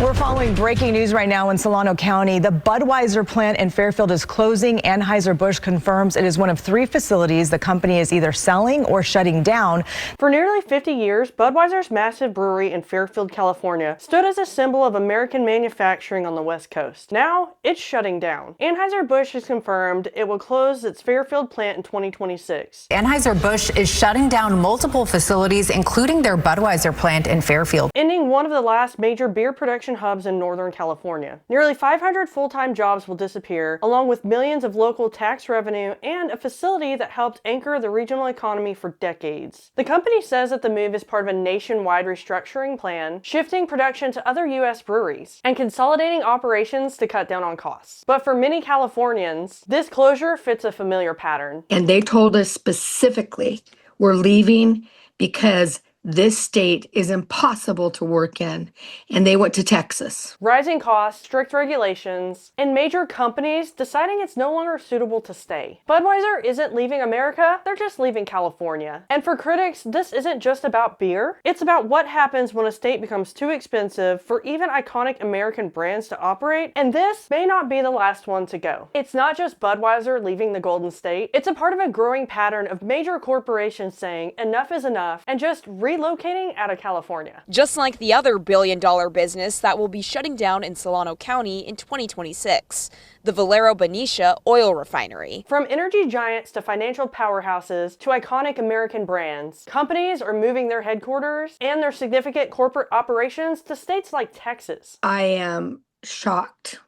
We're following breaking news right now in Solano County. The Budweiser plant in Fairfield is closing. Anheuser-Busch confirms it is one of 3 facilities the company is either selling or shutting down. For nearly 50 years, Budweiser's massive brewery in Fairfield, California, stood as a symbol of American manufacturing on the West Coast. Now, it's shutting down. Anheuser-Busch has confirmed it will close its Fairfield plant in 2026. Anheuser-Busch is shutting down multiple facilities, including their Budweiser plant in Fairfield, ending one of the last major beer production hubs in Northern California. Nearly 500 full-time jobs will disappear, along with millions of local tax revenue and a facility that helped anchor the regional economy for decades. The company says that the move is part of a nationwide restructuring plan, shifting production to other U.S. breweries and consolidating operations to cut down on costs. But for many Californians, this closure fits a familiar pattern. And they told us specifically, we're leaving because this state is impossible to work in, and they went to Texas. Rising costs, strict regulations, and major companies deciding it's no longer suitable to stay. Budweiser isn't leaving America, they're just leaving California. And for critics, this isn't just about beer. It's about what happens when a state becomes too expensive for even iconic American brands to operate, and this may not be the last one to go. It's not just Budweiser leaving the Golden State, it's a part of a growing pattern of major corporations saying enough is enough and just relocating out of California. Just like the other billion-dollar business that will be shutting down in Solano County in 2026, the Valero Benicia oil refinery. From energy giants to financial powerhouses to iconic American brands, companies are moving their headquarters and their significant corporate operations to states like Texas. I am shocked.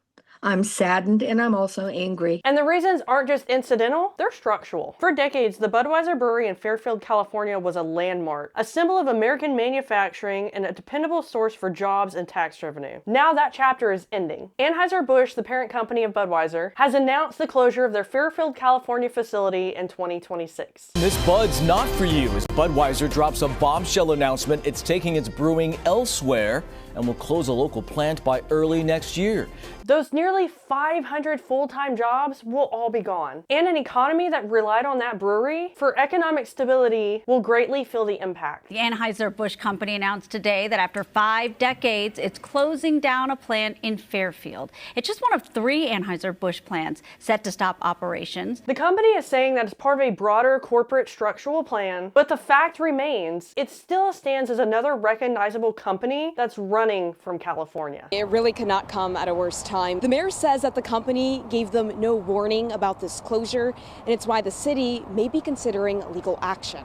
I'm saddened, and I'm also angry. And the reasons aren't just incidental, they're structural. For decades, the Budweiser brewery in Fairfield, California was a landmark, a symbol of American manufacturing and a dependable source for jobs and tax revenue. Now that chapter is ending. Anheuser-Busch, the parent company of Budweiser, has announced the closure of their Fairfield, California facility in 2026. This Bud's not for you as Budweiser drops a bombshell announcement. It's taking its brewing elsewhere and will close a local plant by early next year. Those nearly 500 full-time jobs will all be gone. And an economy that relied on that brewery for economic stability will greatly feel the impact. The Anheuser-Busch company announced today that after 5 decades, it's closing down a plant in Fairfield. It's just one of 3 Anheuser-Busch plants set to stop operations. The company is saying that it's part of a broader corporate structural plan, but the fact remains, it still stands as another recognizable company that's running from California. It really could not come at a worse time. The mayor says that the company gave them no warning about this closure, and it's why the city may be considering legal action.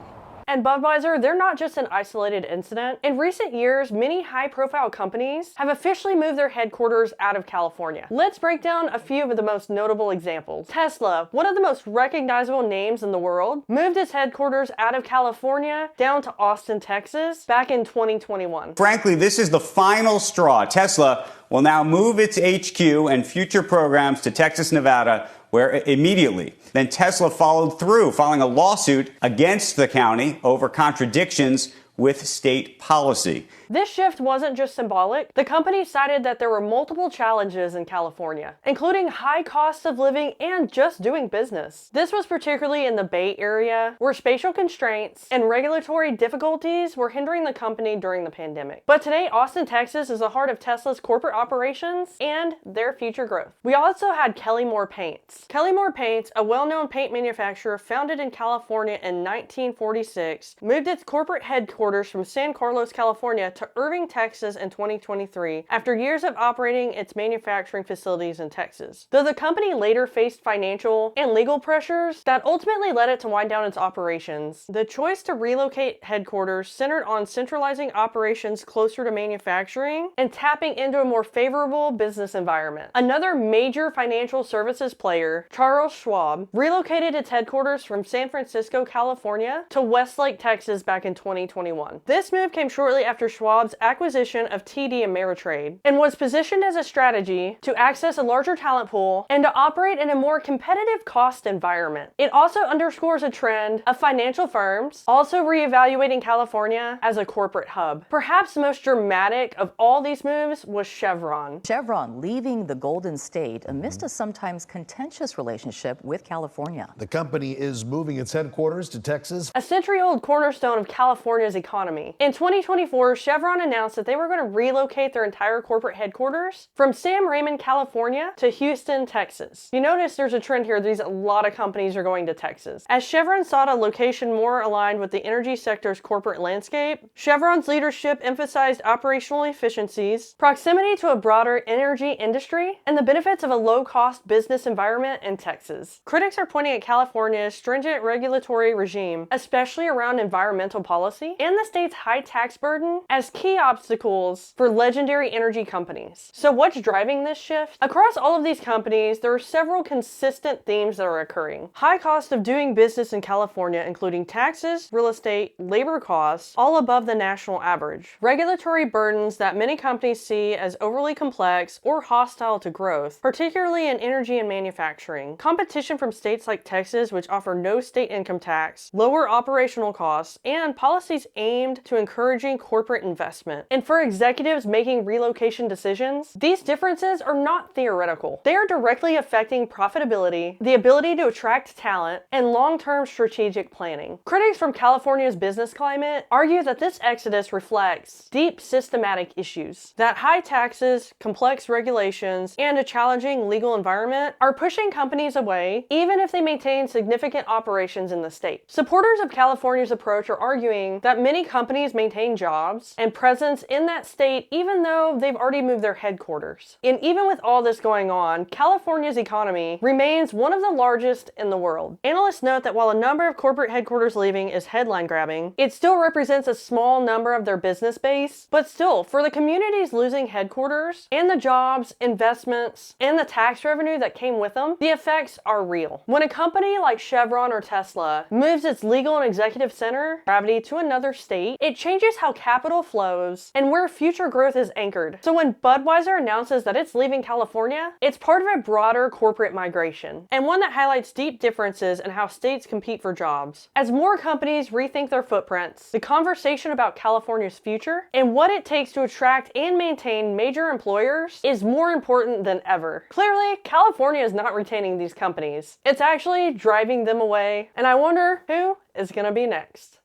And Budweiser, they're not just an isolated incident. In recent years, many high-profile companies have officially moved their headquarters out of California. Let's break down a few of the most notable examples. Tesla, one of the most recognizable names in the world, moved its headquarters out of California down to Austin, Texas, back in 2021. Frankly, this is the final straw. Tesla will now move its HQ and future programs to Texas, Nevada, where immediately. Then Tesla followed through, filing a lawsuit against the county over contradictions with state policy. This shift wasn't just symbolic. The company cited that there were multiple challenges in California, including high costs of living and just doing business. This was particularly in the Bay Area, where spatial constraints and regulatory difficulties were hindering the company during the pandemic. But today, Austin, Texas is the heart of Tesla's corporate operations and their future growth. We also had Kelly-Moore Paints. Kelly-Moore Paints, a well-known paint manufacturer founded in California in 1946, moved its corporate headquarters from San Carlos, California to Irving, Texas in 2023 after years of operating its manufacturing facilities in Texas. Though the company later faced financial and legal pressures that ultimately led it to wind down its operations, the choice to relocate headquarters centered on centralizing operations closer to manufacturing and tapping into a more favorable business environment. Another major financial services player, Charles Schwab, relocated its headquarters from San Francisco, California to Westlake, Texas back in 2021. This move came shortly after Schwab's acquisition of TD Ameritrade and was positioned as a strategy to access a larger talent pool and to operate in a more competitive cost environment. It also underscores a trend of financial firms also reevaluating California as a corporate hub. Perhaps the most dramatic of all these moves was Chevron. Chevron leaving the Golden State amidst a sometimes contentious relationship with California. The company is moving its headquarters to Texas. A century-old cornerstone of California's economy. economy. In 2024, Chevron announced that they were going to relocate their entire corporate headquarters from San Raymond, California to Houston, Texas. You notice there's a trend here. A lot of companies are going to Texas. As Chevron sought a location more aligned with the energy sector's corporate landscape, Chevron's leadership emphasized operational efficiencies, proximity to a broader energy industry, and the benefits of a low-cost business environment in Texas. Critics are pointing at California's stringent regulatory regime, especially around environmental policy, and the state's high tax burden as key obstacles for legendary energy companies. So what's driving this shift? Across all of these companies, there are several consistent themes that are occurring. High cost of doing business in California, including taxes, real estate, labor costs, all above the national average. Regulatory burdens that many companies see as overly complex or hostile to growth, particularly in energy and manufacturing. Competition from states like Texas, which offer no state income tax, lower operational costs, and policies aimed to encouraging corporate investment. And for executives making relocation decisions, these differences are not theoretical. They are directly affecting profitability, the ability to attract talent, and long-term strategic planning. Critics from California's business climate argue that this exodus reflects deep systematic issues, that high taxes, complex regulations, and a challenging legal environment are pushing companies away, even if they maintain significant operations in the state. Supporters of California's approach are arguing that many companies maintain jobs and presence in that state even though they've already moved their headquarters. And even with all this going on, California's economy remains one of the largest in the world. Analysts note that while a number of corporate headquarters leaving is headline grabbing, it still represents a small number of their business base. But still, for the communities losing headquarters and the jobs, investments, and the tax revenue that came with them, the effects are real. When a company like Chevron or Tesla moves its legal and executive center gravity to another state, it changes how capital flows and where future growth is anchored. So when Budweiser announces that it's leaving California, it's part of a broader corporate migration, and one that highlights deep differences in how states compete for jobs. As more companies rethink their footprints, the conversation about California's future and what it takes to attract and maintain major employers is more important than ever. Clearly, California is not retaining these companies. It's actually driving them away, and I wonder who is going to be next.